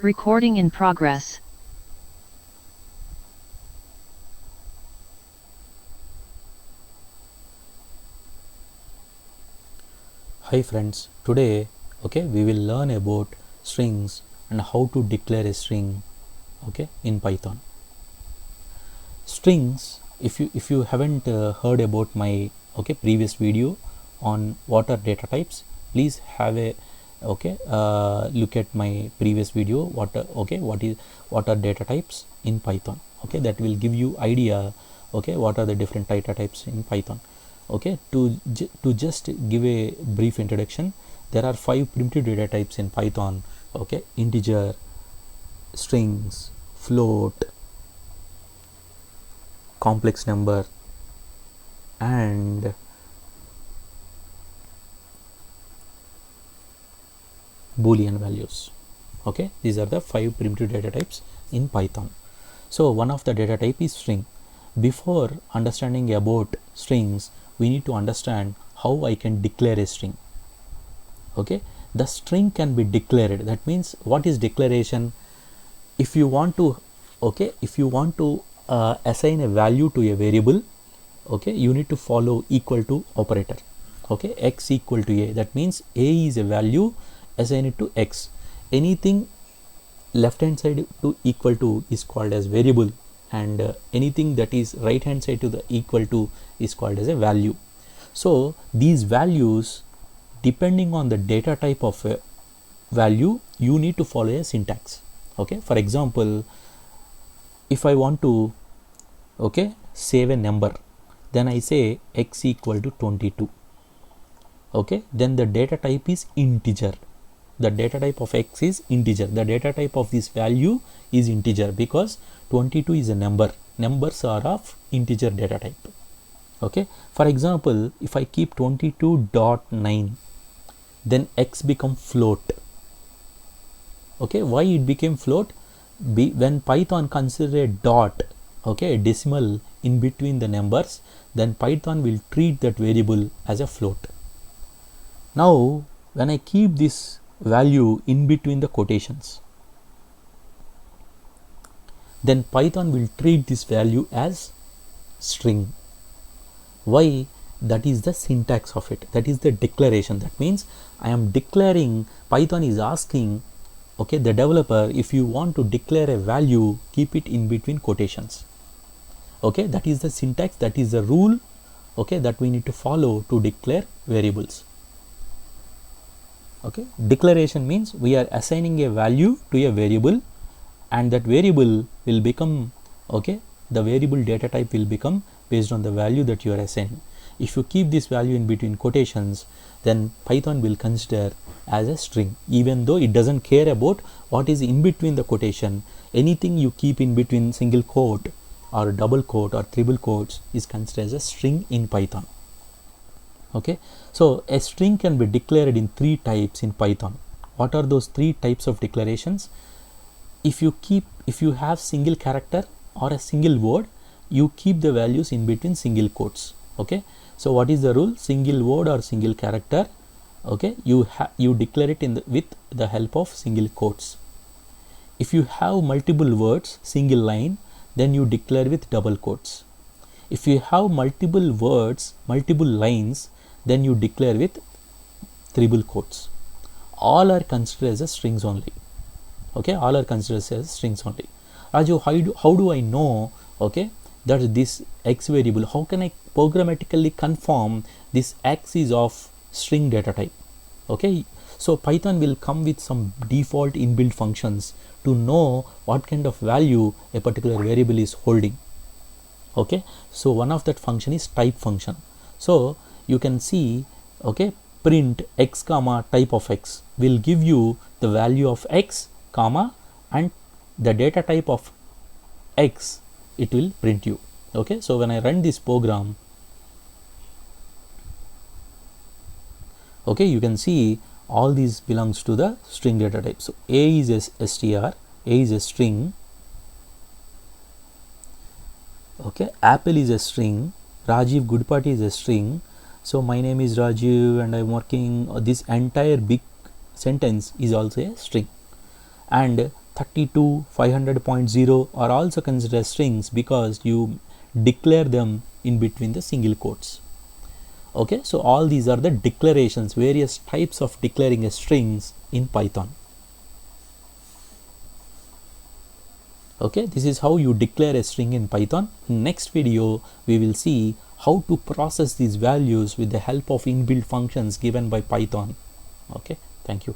Recording in progress. Hi friends, today we will learn about strings and how to declare a string in Python. Strings, if you haven't heard about my previous video on what are data types, please have a look at my previous video what are data types in Python. That will give you idea what are the different data types in Python. To just give a brief introduction, there are 5 primitive data types in Python. Integer, strings, float, complex number, and Boolean values. These are the 5 primitive data types in Python. So one of the data type is string. Before understanding about strings, we need to understand how I can declare a string. The string can be declared. That means, what is declaration? If you want to assign a value to a variable, you need to follow equal to operator. X equal to a, that means a is a value, assign it to x. Anything left hand side to equal to is called as variable, and anything that is right hand side to the equal to is called as a value. So these values, depending on the data type of a value, you need to follow a syntax. For example, if I want to save a number, then I say x equal to 22. Then the data type is integer. The data type of x is integer. The data type of this value is integer because 22 is a number. Numbers are of integer data type. For example, if I keep 22.9, then x become float. Why it became float? When Python consider a dot, a decimal in between the numbers, then Python will treat that variable as a float. Now when I keep this value in between the quotations, then Python will treat this value as string. Why? That is the syntax of it. That is the declaration. That means I am declaring, Python is asking the developer, if you want to declare a value, keep it in between quotations. That is the syntax, that is the rule that we need to follow to declare variables. Declaration means we are assigning a value to a variable, and that variable will become the variable data type will become based on the value that you are assigning. If you keep this value in between quotations, then Python will consider as a string, even though it doesn't care about what is in between the quotation. Anything you keep in between single quote or double quote or triple quotes is considered as a string in Python. So a string can be declared in 3 types in Python. What are those 3 types of declarations? If you have single character or a single word, you keep the values in between single quotes. So what is the rule? Single word or single character, you declare it with the help of single quotes. If you have multiple words, single line, then you declare with double quotes. If you have multiple words, multiple lines, then you declare with triple quotes. All are considered as a strings only. All are considered as strings only. Raju, how do I know that this x variable, how can I programmatically confirm this x is of string data type? So Python will come with some default inbuilt functions to know what kind of value a particular variable is holding. So one of that function is type function. So you can see print x comma type of x will give you the value of x comma, and the data type of x it will print you. So when I run this program, you can see all these belongs to the string data type. So a is a str, a is a string, apple is a string, Rajiv Goodpati is a string. So my name is Rajiv and I'm working, this entire big sentence is also a string. And 32, 500.0 are also considered strings because you declare them in between the single quotes. Okay, so all these are the declarations, various types of declaring a strings in Python. Okay, this is how you declare a string in Python. In next video, we will see how to process these values with the help of inbuilt functions given by Python. Okay, thank you.